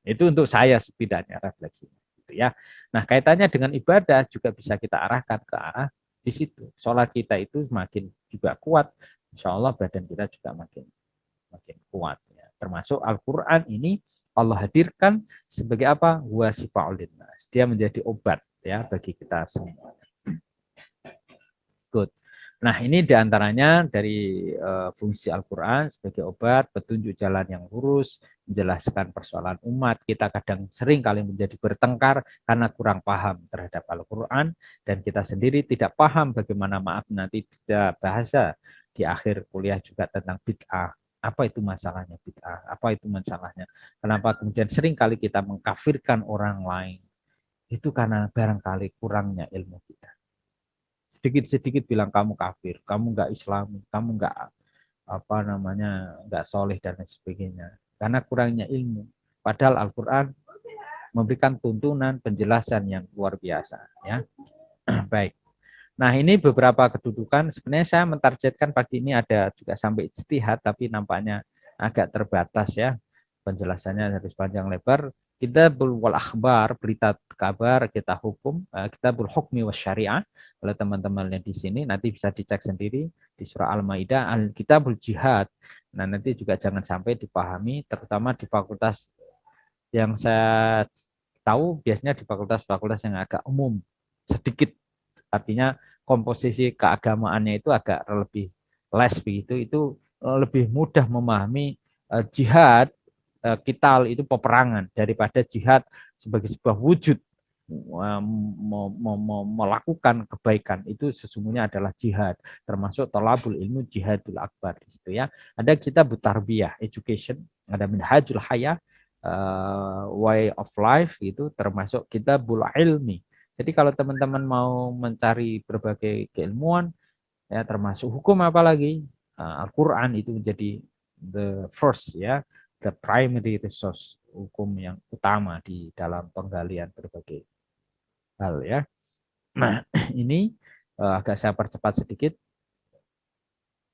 Itu untuk saya setidaknya refleksinya. Gitu ya. Nah, kaitannya dengan ibadah juga bisa kita arahkan ke arah di situ. Sholat kita itu semakin juga kuat, insya Allah badan kita juga makin makin kuat. Ya. Termasuk Al-Quran ini Allah hadirkan sebagai apa? Wasifa'ul linnas. Dia menjadi obat ya bagi kita semua. Good. Nah, ini diantaranya dari fungsi Al-Quran sebagai obat, petunjuk jalan yang lurus, menjelaskan persoalan umat. Kita kadang sering kali menjadi bertengkar karena kurang paham terhadap Al-Quran, dan kita sendiri tidak paham bagaimana, maaf nanti tidak bahasa di akhir kuliah juga tentang bid'ah. Apa itu masalahnya bid'ah? Apa itu masalahnya? Kenapa kemudian sering kali kita mengkafirkan orang lain? Itu karena barangkali kurangnya ilmu kita. Sedikit-sedikit bilang kamu kafir, kamu nggak Islami, kamu nggak apa namanya, nggak soleh dan lain sebagainya. Karena kurangnya ilmu. Padahal Al-Quran memberikan tuntunan penjelasan yang luar biasa. Ya, baik. Nah, ini beberapa kedudukan. Sebenarnya saya mentargetkan pagi ini ada juga sampai ijtihad, tapi nampaknya agak terbatas ya. Penjelasannya harus panjang lebar. Kita wal akhbar, berita kabar, kita hukum, kita hukmi was syariah. Kalau teman-teman yang di sini nanti bisa dicek sendiri di surah Al-Maidah, Al-Kitabul Jihad. Nah, nanti juga jangan sampai dipahami, terutama di fakultas yang saya tahu biasanya di fakultas-fakultas yang agak umum sedikit, artinya komposisi keagamaannya itu agak lebih les begitu, itu lebih mudah memahami jihad, kital itu peperangan, daripada jihad sebagai sebuah wujud melakukan kebaikan. Itu sesungguhnya adalah jihad, termasuk tolabul ilmu jihadul akbar di situ ya. Ada kita tarbiyah education, ada minhajul hayah, way of life itu, termasuk kita ilmi. Jadi kalau teman-teman mau mencari berbagai keilmuan, ya termasuk hukum apalagi, Al-Quran itu menjadi the first ya, the primary resource, hukum yang utama di dalam penggalian berbagai hal ya. Nah, ini agak saya percepat sedikit.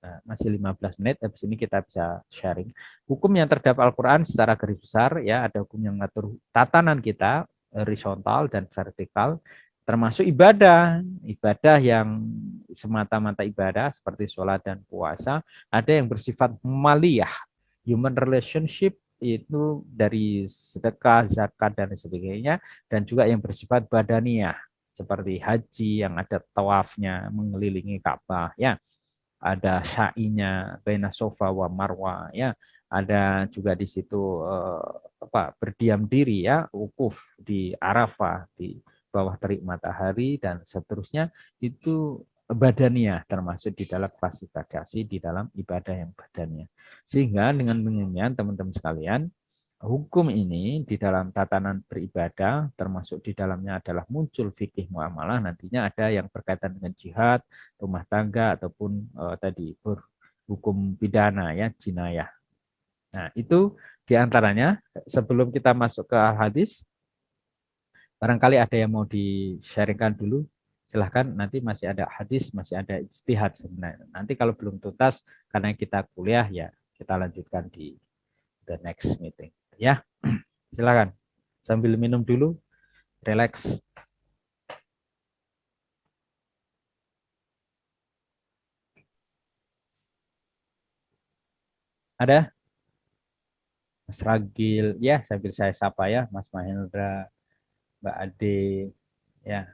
Nah, masih 15 menit, habis ini kita bisa sharing. Hukum yang terdapat Al-Quran secara garis besar, ya ada hukum yang mengatur tatanan kita, horizontal dan vertikal, termasuk ibadah. Ibadah yang semata-mata ibadah, seperti sholat dan puasa, ada yang bersifat maliyah, human relationship, itu dari sedekah, zakat, dan sebagainya, dan juga yang bersifat badaniah, seperti haji yang ada tawafnya mengelilingi Ka'bah, ya ada sa'inya baina sofa wa marwa ya, ada juga di situ berdiam diri ya, wukuf di Arafah di bawah terik matahari dan seterusnya. Itu badaniah, termasuk di dalam klasifikasi di dalam ibadah yang badaniah. Sehingga dengan demikian teman-teman sekalian, hukum ini di dalam tatanan beribadah, termasuk di dalamnya adalah muncul fikih muamalah, nantinya ada yang berkaitan dengan jihad, rumah tangga, ataupun tadi hukum pidana ya, jinayah. Nah, itu diantaranya. Sebelum kita masuk ke hadis, barangkali ada yang mau di-sharingkan dulu, silahkan. Nanti masih ada hadis, masih ada ijtihad sebenarnya. Nanti kalau belum tuntas, karena kita kuliah ya, kita lanjutkan di the next meeting. Ya, silakan. Sambil minum dulu, relax. Ada? Mas Ragil, ya sambil saya sapa ya, Mas Mahendra, Mbak Ade, ya.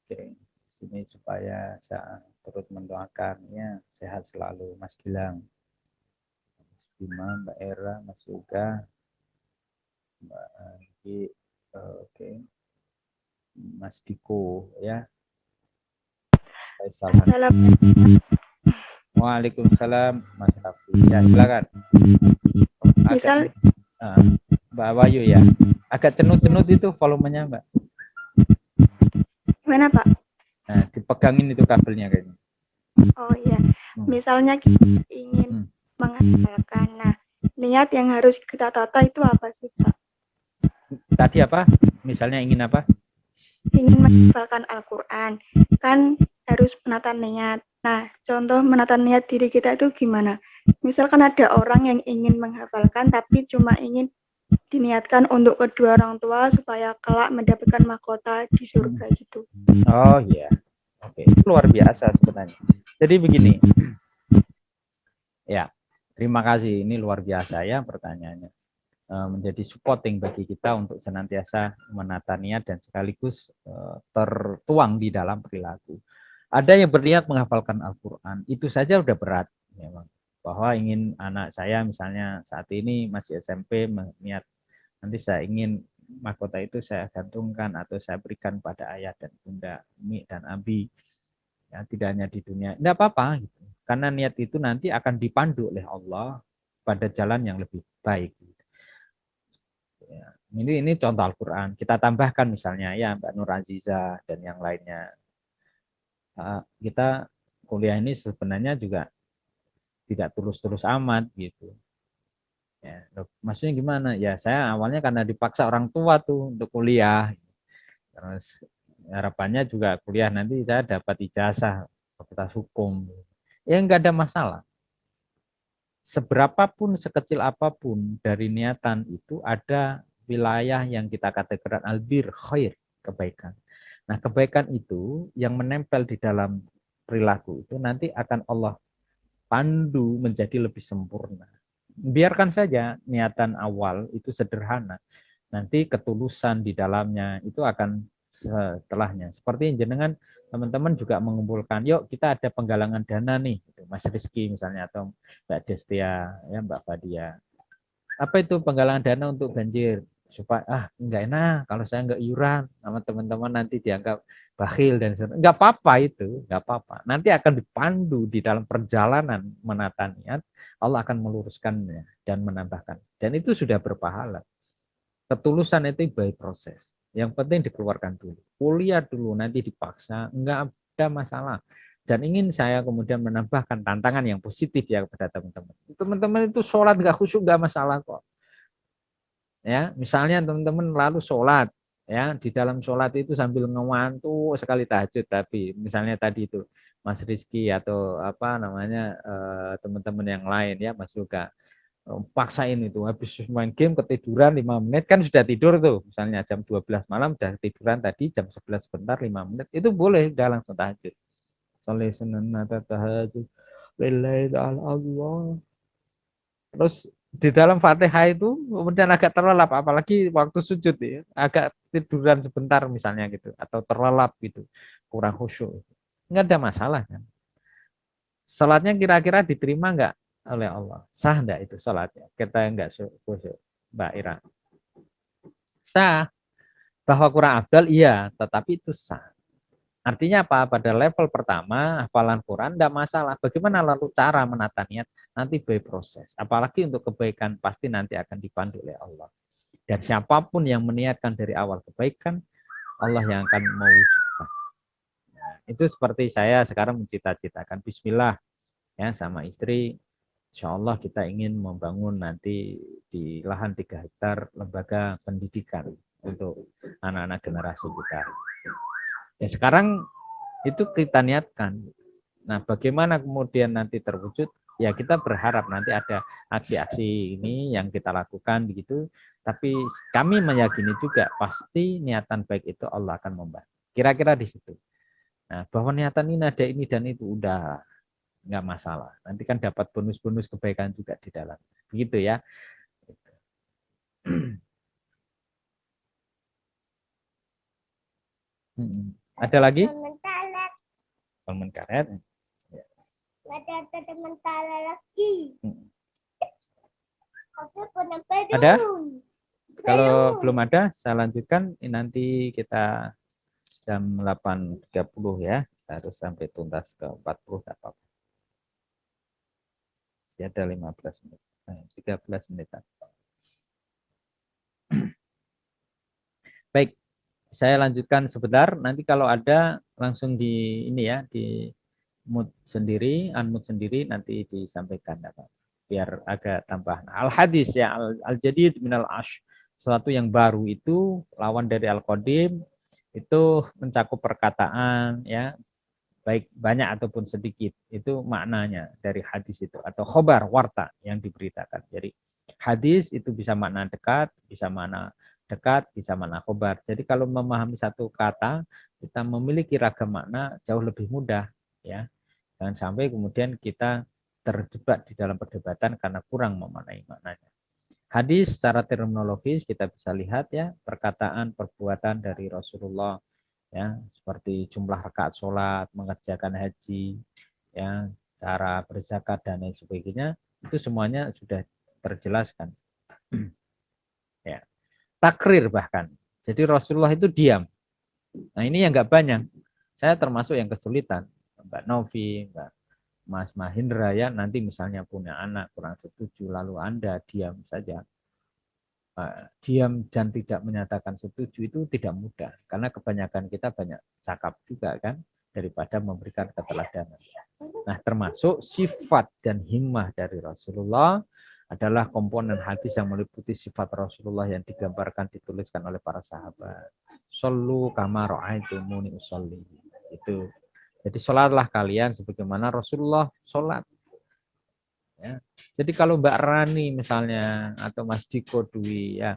Oke, sini supaya saya turut mendoakan ya, sehat selalu Mas Gilang, Mas Bima, Mbak Era, Mas Yoga, Mbak Anggi, oke, Mas Diko ya. Assalamualaikum. Waalaikumsalam, Mas Rafi. Ya, silakan. Misal, Mbak Wayu ya. Agak cenut-cenut itu volumenya, Mbak. Gimana, Pak? Nah, dipegangin itu kabelnya kayaknya. Oh iya, misalnya kita ingin menghafalkan, nah niat yang harus kita tata itu apa sih, Pak? Tadi apa? Misalnya ingin apa? Ingin menghafalkan Al-Quran, kan harus menata niat. Nah, contoh menata niat diri kita itu gimana? Misalkan ada orang yang ingin menghafalkan, tapi cuma ingin diniatkan untuk kedua orang tua supaya kelak mendapatkan mahkota di surga gitu. Oh iya, oke, luar biasa sebenarnya. Jadi begini, ya, terima kasih. Ini luar biasa ya pertanyaannya. Menjadi supporting bagi kita untuk senantiasa menata niat dan sekaligus tertuang di dalam perilaku. Ada yang berniat menghafalkan Al-Quran, itu saja udah berat, memang. Bahwa ingin anak saya misalnya saat ini masih SMP, niat nanti saya ingin mahkota itu saya gantungkan atau saya berikan pada ayah dan bunda, umi dan abi, ya, tidak hanya di dunia, tidak apa-apa, gitu. Karena niat itu nanti akan dipandu oleh Allah pada jalan yang lebih baik. Ya, ini contoh Al-Quran. Kita tambahkan misalnya ya Mbak Nur Aziza dan yang lainnya. Kita kuliah ini sebenarnya juga tidak tulus-tulus amat gitu. Ya, maksudnya gimana? Ya saya awalnya karena dipaksa orang tua tuh untuk kuliah. Terus harapannya juga kuliah nanti saya dapat ijazah fakultas hukum. Ya nggak ada masalah. Seberapapun sekecil apapun dari niatan itu ada wilayah yang kita kategorikan albir khair, kebaikan. Nah, kebaikan itu yang menempel di dalam perilaku itu nanti akan Allah pandu menjadi lebih sempurna. Biarkan saja niatan awal itu sederhana. Nanti ketulusan di dalamnya itu akan setelahnya. Seperti jenengan teman-teman juga mengumpulkan, yuk kita ada penggalangan dana nih, Mas Rizky misalnya atau Mbak Destia, ya Mbak Fadia. Apa itu penggalangan dana untuk banjir? Supaya enggak enak kalau saya enggak iuran sama teman-teman nanti dianggap bakhil dan sebagainya. Enggak apa-apa itu, enggak apa-apa. Nanti akan dipandu di dalam perjalanan menata niat, Allah akan meluruskannya dan menambahkan. Dan itu sudah berpahala. Ketulusan itu by proses. Yang penting dikeluarkan dulu. Kuliah dulu, nanti dipaksa, enggak ada masalah. Dan ingin saya kemudian menambahkan tantangan yang positif ya kepada teman-teman. Teman-teman itu sholat enggak khusyuk enggak masalah kok. Ya, misalnya teman-teman lalu sholat, ya di dalam sholat itu sambil ngewantu sekali tahajud, tapi misalnya tadi itu Mas Rizky atau apa namanya teman-teman yang lain ya Mas Luka paksain itu habis main game ketiduran 5 menit kan sudah tidur tuh misalnya jam 12 malam udah tiduran tadi jam 11 sebentar 5 menit itu boleh udah langsung tahajud soleh sunat tahajud lillahi Allah terus di dalam Fatihah itu kemudian agak terlelap apalagi waktu sujud ya agak tiduran sebentar misalnya gitu atau terlelap gitu kurang khusyuk nggak ada masalah kan salatnya kira-kira diterima nggak oleh Allah? Sah enggak itu salatnya? Kita enggak khusyuk, Mbak Ira. Sah. Bahwa kurang abdal, iya, tetapi itu sah. Artinya apa? Pada level pertama, hafalan Quran enggak masalah. Bagaimana lalu cara menata niat? Nanti by proses. Apalagi untuk kebaikan, pasti nanti akan dipandu oleh Allah. Dan siapapun yang meniatkan dari awal kebaikan, Allah yang akan mewujudkan. Nah, itu seperti saya sekarang mencita-citakan Bismillah ya sama istri Insya Allah kita ingin membangun nanti di lahan 3 hektar lembaga pendidikan untuk anak-anak generasi kita. Ya sekarang itu kita niatkan. Nah bagaimana kemudian nanti terwujud? Ya kita berharap nanti ada aksi-aksi ini yang kita lakukan begitu. Tapi kami meyakini juga pasti niatan baik itu Allah akan membantu. Kira-kira di situ. Nah bahwa niatan ini ada ini dan itu udah nggak masalah. Nanti kan dapat bonus-bonus kebaikan juga di dalam. Begitu ya. Ada lagi? Teman karet. Ada teman lagi. Ada? Kalau belum ada, saya lanjutkan. Nanti kita jam 8.30 ya. Harus sampai tuntas ke 40 apa. Ya ada 15 menit. 13 menitan. Baik, saya lanjutkan sebentar. Nanti kalau ada langsung di ini ya, di mood sendiri, unmute sendiri nanti disampaikan apa. Biar agak tambah. Al hadis ya, al jadid minal ash. Sesuatu yang baru itu lawan dari al qadim itu mencakup perkataan ya, baik banyak ataupun sedikit. Itu maknanya dari hadis itu atau khobar warta yang diberitakan. Jadi Hadis itu bisa makna dekat, bisa makna khobar. Jadi kalau memahami satu kata, kita memiliki ragam makna jauh lebih mudah, ya. Jangan sampai kemudian kita terjebak di dalam perdebatan karena kurang memaknai maknanya. Hadis secara terminologis kita bisa lihat ya, perkataan, perbuatan dari Rasulullah, ya, seperti jumlah rakaat sholat, mengerjakan haji, ya, cara berzakat dan lain sebagainya, itu semuanya sudah terjelaskan. Ya. Takrir bahkan. Jadi Rasulullah itu diam. Nah ini yang nggak banyak. Saya termasuk yang kesulitan. Mbak Novi, Mbak Mas Mahindra ya, nanti misalnya punya anak kurang setuju, lalu Anda diam saja. Diam dan tidak menyatakan setuju itu tidak mudah. Karena kebanyakan kita banyak cakap juga kan, daripada memberikan keteladanan. Nah termasuk sifat dan himmah dari Rasulullah adalah komponen hadis yang meliputi sifat Rasulullah yang digambarkan, dituliskan oleh para sahabat. Sallu kama ra'aitumuni usolli. Itu. Jadi sholatlah kalian sebagaimana Rasulullah sholat. Ya. Jadi kalau Mbak Rani misalnya atau Mas Diko Dwi ya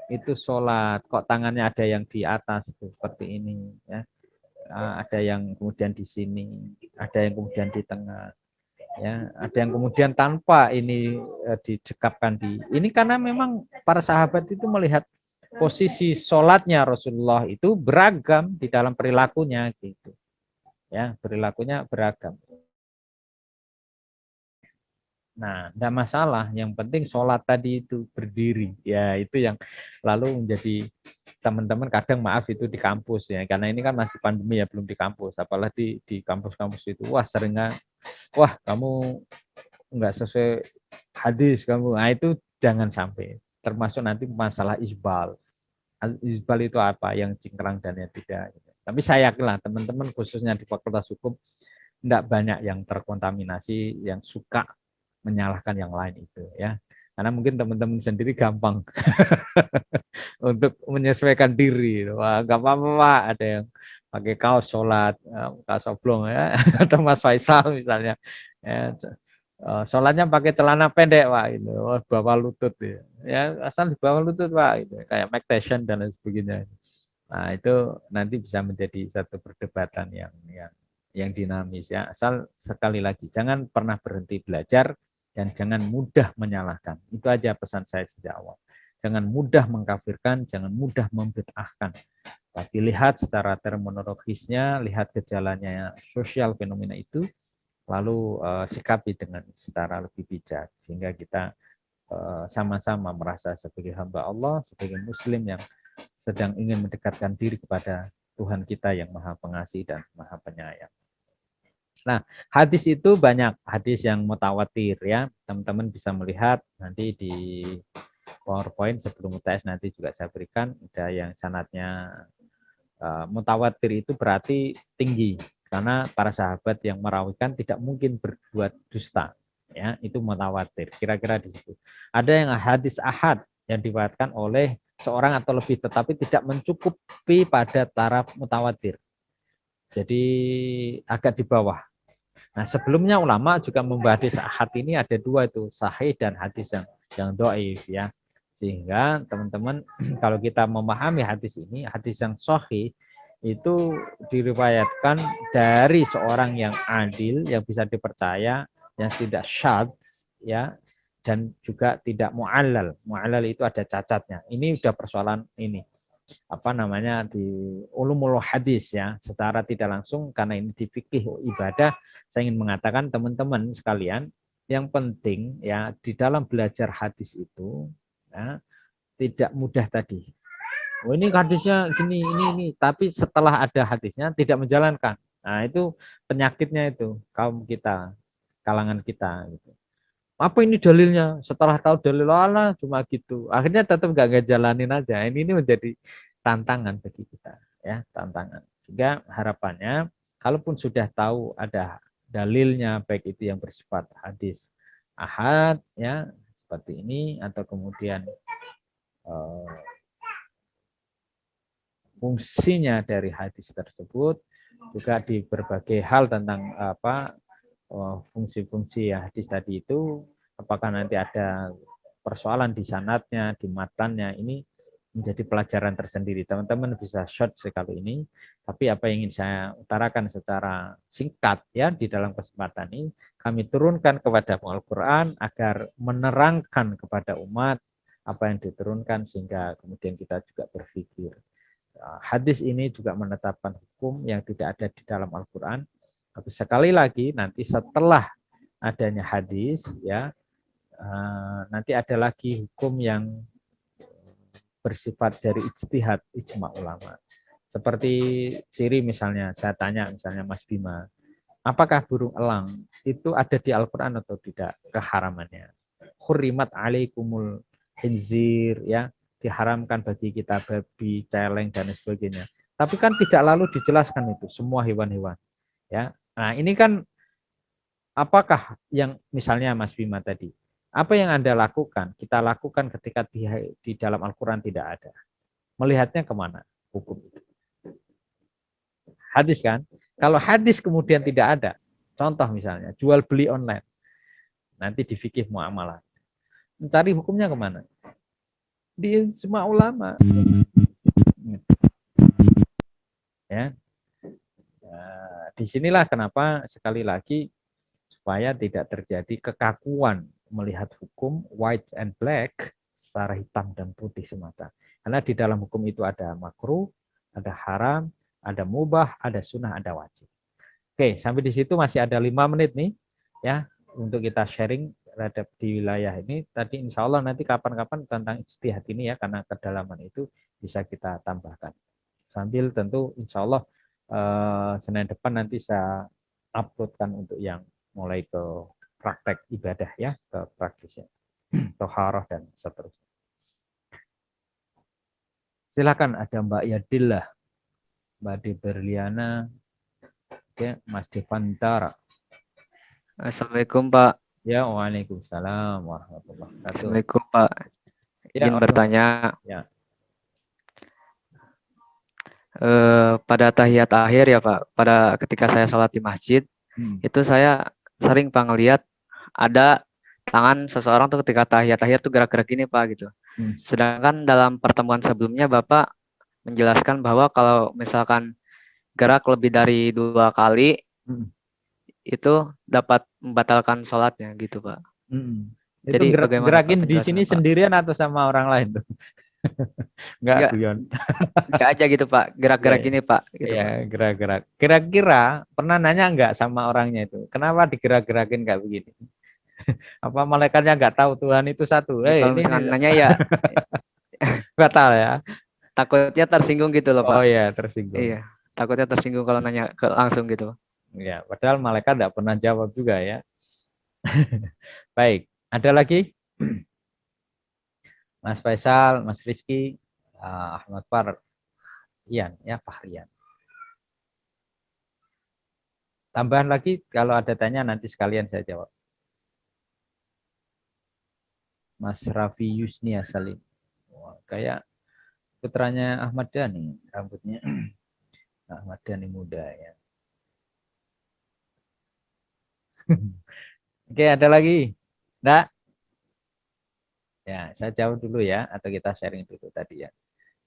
itu sholat, kok tangannya ada yang di atas seperti ini, ya, ada yang kemudian di sini, ada yang kemudian di tengah, ya, ada yang kemudian tanpa ini dicekapkan di ini karena memang para sahabat itu melihat posisi sholatnya Rasulullah itu beragam di dalam perilakunya gitu, ya, perilakunya beragam. Nah, tidak masalah. Yang penting sholat tadi itu berdiri. Ya, itu yang lalu menjadi teman-teman kadang maaf itu di kampus ya. Karena ini kan masih pandemi ya, belum di kampus. Apalagi di kampus-kampus itu, wah seringnya, wah kamu nggak sesuai hadis kamu. Nah, itu jangan sampai. Termasuk nanti masalah isbal. Isbal itu apa? Yang cingkrang dan yang tidak. Tapi saya yakinlah teman-teman khususnya di Fakultas Hukum tidak banyak yang terkontaminasi, yang suka menyalahkan yang lain itu ya. Karena mungkin teman-teman sendiri gampang untuk menyesuaikan diri. Wah, nggak apa-apa Pak, ada yang pakai kaos sholat, kaos oblong ya, atau Mas Faisal misalnya. Ya, sholatnya pakai celana pendek Pak, itu bawah lutut ya. Ya asal di bawah lutut Pak, itu kayak Mike Tyson dan lain sebagainya. Nah, itu nanti bisa menjadi satu perdebatan yang dinamis ya. Asal sekali lagi jangan pernah berhenti belajar dan jangan mudah menyalahkan. Itu aja pesan saya sejak awal. Jangan mudah mengkafirkan, jangan mudah membid'ahkan. Tapi lihat secara terminologisnya, lihat gejalanya sosial fenomena itu, lalu sikapi dengan secara lebih bijak sehingga kita sama-sama merasa sebagai hamba Allah, sebagai muslim yang sedang ingin mendekatkan diri kepada Tuhan kita yang Maha Pengasih dan Maha Penyayang. Nah, hadis itu banyak hadis yang mutawatir ya. Teman-teman bisa melihat nanti di PowerPoint sebelum UTS nanti juga saya berikan ada yang sanadnya mutawatir itu berarti tinggi karena para sahabat yang merawikan tidak mungkin berbuat dusta ya, itu mutawatir kira-kira di situ. Ada yang hadis ahad yang diriwayatkan oleh seorang atau lebih tetapi tidak mencukupi pada taraf mutawatir, jadi agak di bawah. Nah sebelumnya ulama juga membahas hadis ahad ini ada dua, itu sahih dan hadis yang dhaif ya, sehingga teman-teman kalau kita memahami hadis ini, hadis yang sahih itu diriwayatkan dari seorang yang adil, yang bisa dipercaya, yang tidak syadz ya, dan juga tidak mu'allal. Mu'allal itu ada cacatnya. Ini udah persoalan ini apa namanya di ulumul hadis ya, secara tidak langsung karena ini di fikih ibadah. Saya ingin mengatakan teman-teman sekalian, yang penting ya di dalam belajar hadis itu ya, tidak mudah tadi. Oh ini hadisnya gini, ini, tapi setelah ada hadisnya tidak menjalankan. Nah itu penyakitnya itu kaum kita, kalangan kita. Gitu. Apa ini dalilnya? Setelah tahu dalil Allah cuma gitu. Akhirnya tetap nggak ngejalanin aja. Ini menjadi tantangan bagi kita, ya tantangan. Sehingga harapannya, kalaupun sudah tahu ada dalilnya, baik itu yang bersifat hadis ahad, ya seperti ini, atau kemudian fungsinya dari hadis tersebut juga di berbagai hal tentang apa fungsi-fungsi ya hadis tadi itu, apakah nanti ada persoalan di sanadnya, di matannya, ini menjadi pelajaran tersendiri. Teman-teman bisa short sekali ini, tapi apa yang ingin saya utarakan secara singkat ya di dalam kesempatan ini, kami turunkan kepada Al-Quran agar menerangkan kepada umat apa yang diturunkan sehingga kemudian kita juga berpikir. Hadis ini juga menetapkan hukum yang tidak ada di dalam Al-Quran. Tapi sekali lagi nanti setelah adanya hadis ya, nanti ada lagi hukum yang bersifat dari ijtihad ijma ulama. Seperti ciri misalnya, saya tanya misalnya Mas Bima, apakah burung elang itu ada di Al-Quran atau tidak keharamannya? Hurrimat alaikumul hinzir, ya, diharamkan bagi kita babi, celeng dan sebagainya. Tapi kan tidak lalu dijelaskan itu semua hewan-hewan, ya. Nah, ini kan apakah yang misalnya Mas Bima tadi, apa yang Anda lakukan, kita lakukan ketika di dalam Al-Quran tidak ada. Melihatnya kemana hukum itu? Hadis kan? Kalau hadis kemudian tidak ada, contoh misalnya jual beli online, nanti di fikih muamalah, mencari hukumnya kemana? Di semua ulama. Ya. Nah, disinilah kenapa sekali lagi supaya tidak terjadi kekakuan melihat hukum white and black secara hitam dan putih semata. Karena di dalam hukum itu ada makruh, ada haram, ada mubah, ada sunnah, ada wajib. Oke, sampai di situ masih ada 5 menit nih ya untuk kita sharing terhadap di wilayah ini. Tadi insya Allah nanti kapan-kapan tentang ijtihad ini ya, karena kedalaman itu bisa kita tambahkan. Sambil tentu insya Allah Senin depan nanti saya uploadkan untuk yang mulai ke praktek ibadah ya, ke praktisnya, toharoh dan seterusnya. Silakan ada Mbak Yadillah, Mbak Deberliana, ya, Mas Devantara. Assalamualaikum Pak. Ya, waalaikumsalam warahmatullahi wabarakatuh. Assalamualaikum Pak. Ya, Izin bertanya. Ya. Pada tahiyat akhir ya Pak, pada ketika saya sholat di masjid, itu saya sering Pak ngelihat ada tangan seseorang tuh ketika tahiyat akhir tuh gerak-gerak gini Pak gitu. Sedangkan dalam pertemuan sebelumnya Bapak menjelaskan bahwa kalau misalkan gerak lebih dari 2 kali, itu dapat membatalkan sholatnya gitu Pak. Itu Jadi bagaimana gerakin Pak di sini Pak? sendirian atau sama orang lain tuh? Enggak, guyon. Enggak aja gitu Pak, gerak-gerak gini Pak. Gitu, ya, Pak. gerak-gerak. Kira-kira pernah nanya enggak sama orangnya itu? Kenapa digerak-gerakin kayak begini? Apa malaikatnya enggak tahu Tuhan itu satu? Kalau misalkan nanya ya batal ya. Takutnya tersinggung gitu loh Pak. Oh iya, tersinggung. Iya, takutnya tersinggung kalau nanya langsung gitu. Ya, padahal malaikat enggak pernah jawab juga ya. Baik, ada lagi? Mas Faisal, Mas Rizky, Ahmad Far, Ian, ya Fahrian. Tambahan lagi, kalau ada tanya nanti sekalian saya jawab. Mas Raffi Yusnia Salim. Wah, kayak putranya Ahmad Dhani, rambutnya Ahmad Dhani muda ya. Oke, ada lagi? Enggak? Ya, saya jawab dulu ya, atau kita sharing dulu tadi ya.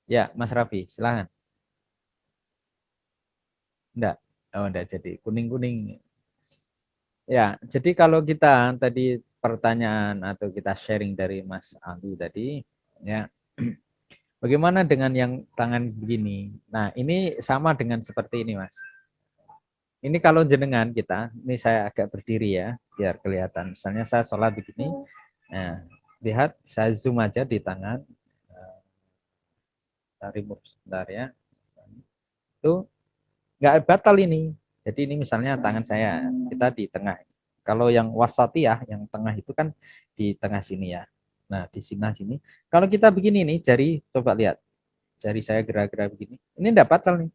Ya, Mas Raffi, silahkan. Enggak? Oh, enggak jadi. Kuning-kuning. Ya, jadi kalau kita tadi pertanyaan atau kita sharing dari Mas Ali tadi, ya, bagaimana dengan yang tangan begini? Nah, ini sama dengan seperti ini, Mas. Ini kalau jenengan kita, ini saya agak berdiri ya, biar kelihatan. Misalnya saya sholat begini, nah, lihat saya zoom aja di tangan, remove sebentar ya, itu nggak batal ini. Jadi ini misalnya tangan saya, kita di tengah. Kalau yang wasatiyah, yang tengah itu kan di tengah sini ya. Nah di sini. Kalau kita begini nih, jari coba lihat, jari saya gerak-gerak begini, ini nggak batal nih.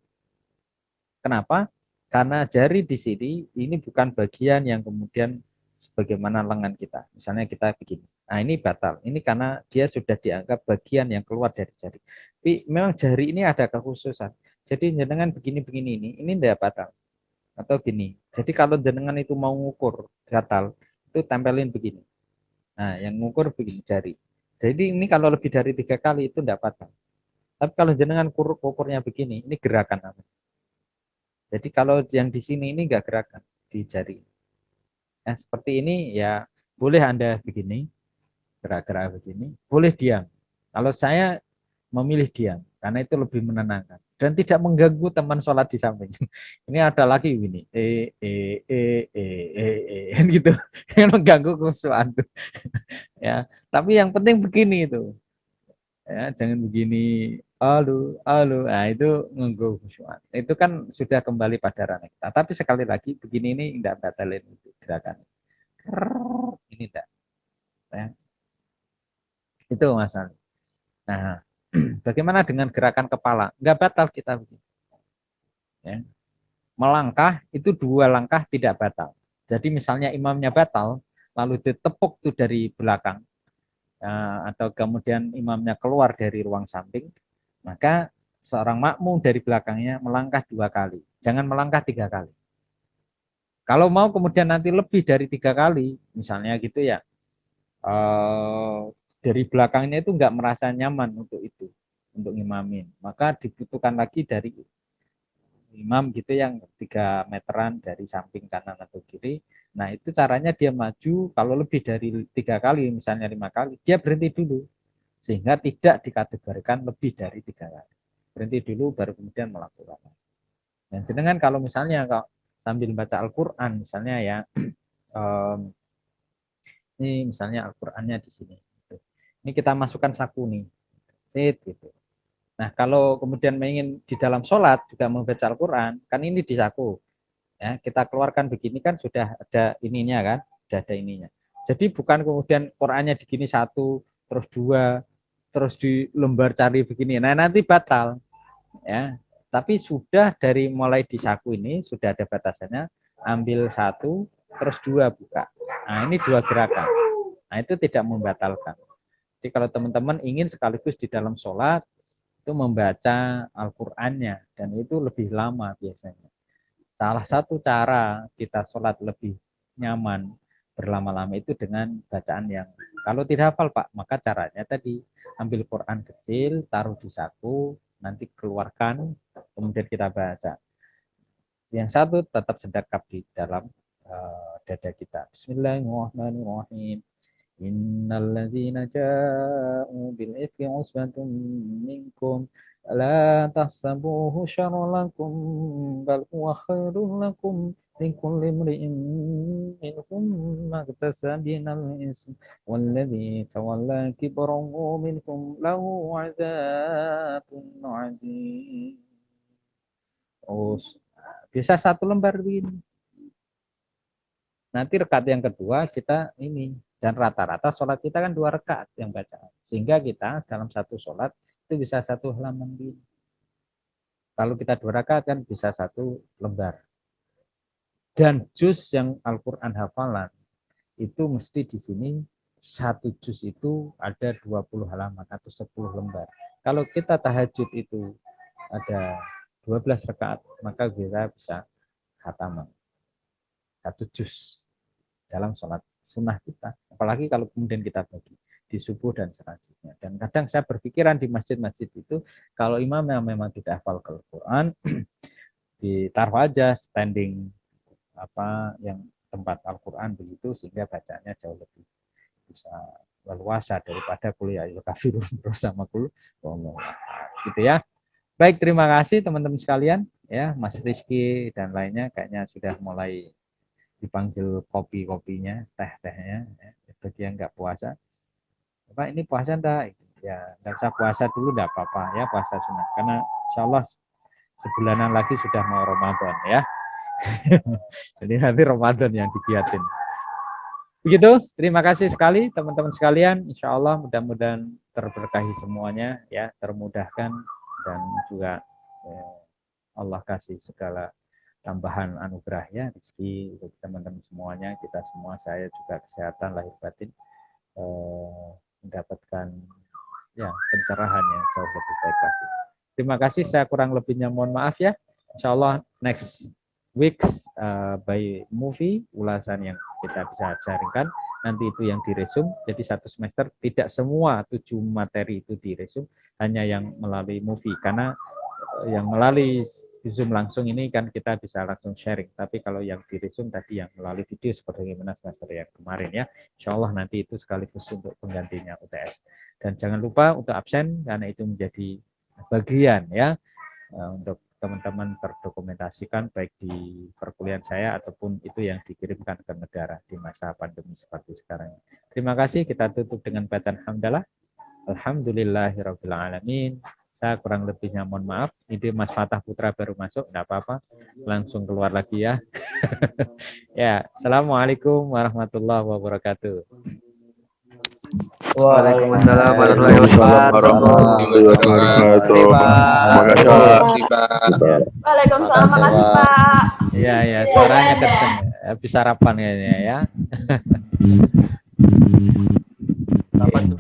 Kenapa? Karena jari di sini ini bukan bagian yang kemudian sebagaimana lengan kita. Misalnya kita begini. Nah ini batal. Ini karena dia sudah dianggap bagian yang keluar dari jari. Tapi memang jari ini ada kekhususan. Jadi jenengan begini-begini ini tidak batal. Atau gini. Jadi kalau jenengan itu mau ngukur gatal, itu tempelin begini. Nah yang ngukur begini jari. Jadi ini kalau lebih dari 3 kali itu tidak batal. Tapi kalau jenengan ukurnya begini, ini gerakan namanya. Jadi kalau yang di sini ini enggak gerakan di jari. Nah, seperti ini ya boleh Anda begini, gerak-gerak begini, boleh diam. Kalau saya memilih diam, karena itu lebih menenangkan dan tidak mengganggu teman sholat di samping. Ini ada lagi ini, gitu, yang mengganggu khusyuan tuh. Ya, tapi yang penting begini itu, ya jangan begini, alu, nah itu mengganggu khusyuan. Itu kan sudah kembali pada ranah kita. Tapi sekali lagi begini ini tidak batalin itu gerakan. Ini tidak, ya. Itu masalah. Nah, bagaimana dengan gerakan kepala? Enggak batal kita begini. Ya. Melangkah itu 2 langkah tidak batal. Jadi misalnya imamnya batal, lalu ditepuk tuh dari belakang, atau kemudian imamnya keluar dari ruang samping, maka seorang makmum dari belakangnya melangkah 2 kali. Jangan melangkah 3 kali. Kalau mau kemudian nanti lebih dari 3 kali, misalnya gitu ya, dari belakangnya itu nggak merasa nyaman untuk itu, untuk ngimamin, maka dibutuhkan lagi dari imam gitu yang 3 meteran dari samping kanan atau kiri. Nah itu caranya dia maju, kalau lebih dari 3 kali, misalnya 5 kali, dia berhenti dulu, sehingga tidak dikategorikan lebih dari 3 kali. Berhenti dulu baru kemudian melakukan. Dan dengan kalau misalnya kalau sambil baca Al-Quran misalnya ya, ini misalnya Al-Qur'annya di sini. Ini kita masukkan saku nih. Gitu. Nah, kalau kemudian ingin di dalam sholat juga membaca Al-Quran, kan ini di saku. Ya, kita keluarkan begini kan sudah ada ininya kan, sudah ada ininya. Jadi bukan kemudian Qurannya digini 1, terus 2, terus di lembar cari begini. Nah, nanti batal. Ya, tapi sudah dari mulai di saku ini sudah ada batasannya, ambil 1, terus 2 buka. Nah, ini 2 gerakan. Nah, itu tidak membatalkan. Jadi kalau teman-teman ingin sekaligus di dalam sholat, itu membaca Al-Qur'annya, dan itu lebih lama biasanya. Salah satu cara kita sholat lebih nyaman berlama-lama itu dengan bacaan yang, kalau tidak hafal Pak, maka caranya tadi ambil Quran kecil, taruh di saku, nanti keluarkan, kemudian kita baca. Yang satu tetap sedekap di dalam dada kita. Bismillahirrahmanirrahim. Innalladzina ja'u bil ifki usbatun minkum la tahsabuhu syarran lakum bal huwa khairun lakum likulli imri'in minhum maktasaba minal ism walladzi tawalla kibrahu minkum lahu 'adzabun 'adzim. Bisa 1 lembar begini. Nanti rakaat yang kedua kita ini, dan rata-rata sholat kita kan 2 rakaat yang bacaan, sehingga kita dalam satu sholat itu bisa 1 halaman begini. Kalau kita 2 rakaat kan bisa 1 lembar. Dan juz yang Al-Quran hafalan itu mesti di sini 1 juz itu ada 20 halaman atau 10 lembar. Kalau kita tahajud itu ada 12 rakaat, maka kita bisa khataman 1 juz dalam sholat sunnah kita. Apalagi kalau kemudian kita bagi di subuh dan selanjutnya. Dan kadang saya berpikiran di masjid-masjid itu, kalau imam yang memang tidak hafal Al-Quran, ditaruh aja standing yang tempat Al-Quran begitu, sehingga bacaannya jauh lebih bisa leluasa daripada kuliah kafirun bersama kul gitu ya. Baik, terima kasih teman-teman sekalian ya, Mas Rizky dan lainnya kayaknya sudah mulai dipanggil kopinya, teh-tehnya, ya. Bagi yang nggak puasa, Pak ini puasa enggak? Ya nggak usah puasa dulu, enggak apa-apa ya, puasa sunat, karena insya Allah sebulanan lagi sudah mau Ramadan ya. Jadi nanti Ramadan yang digiatin. Begitu, terima kasih sekali teman-teman sekalian. Insya Allah mudah-mudahan terberkahi semuanya ya, termudahkan, dan juga Allah kasih segala tambahan anugerah ya, rezeki untuk teman-teman semuanya, kita semua, saya juga kesehatan lahir batin, mendapatkan ya pencerahan yang jauh lebih baik lagi. Terima kasih, saya kurang lebihnya mohon maaf ya. Insya Allah next week by movie ulasan yang kita bisa sharingkan. nanti itu yang diresum. Jadi satu semester tidak semua 7 materi itu diresum, hanya yang melalui movie. Karena yang melalui Zoom langsung ini kan kita bisa langsung sharing. Tapi kalau yang diresum tadi yang melalui video seperti gimana semester yang kemarin ya, insya Allah nanti itu sekaligus untuk penggantinya UTS. Dan jangan lupa untuk absen karena itu menjadi bagian ya untuk teman-teman terdokumentasikan baik di perkuliahan saya ataupun itu yang dikirimkan ke negara di masa pandemi seperti sekarang. Terima kasih, kita tutup dengan bacaan hamdalah. Alhamdulillahirabbil alamin. Saya kurang lebihnya mohon maaf. Ini Mas Fatah Putra baru masuk, enggak apa-apa. Langsung keluar lagi ya. Ya, Assalamualaikum warahmatullahi wabarakatuh. Waalaikumsalam warahmatullahi wabarakatuh. Waalaikumsalam, makasih Pak. Iya, ya, suaranya kenceng. Habis sarapan kayaknya ya. Apa tuh?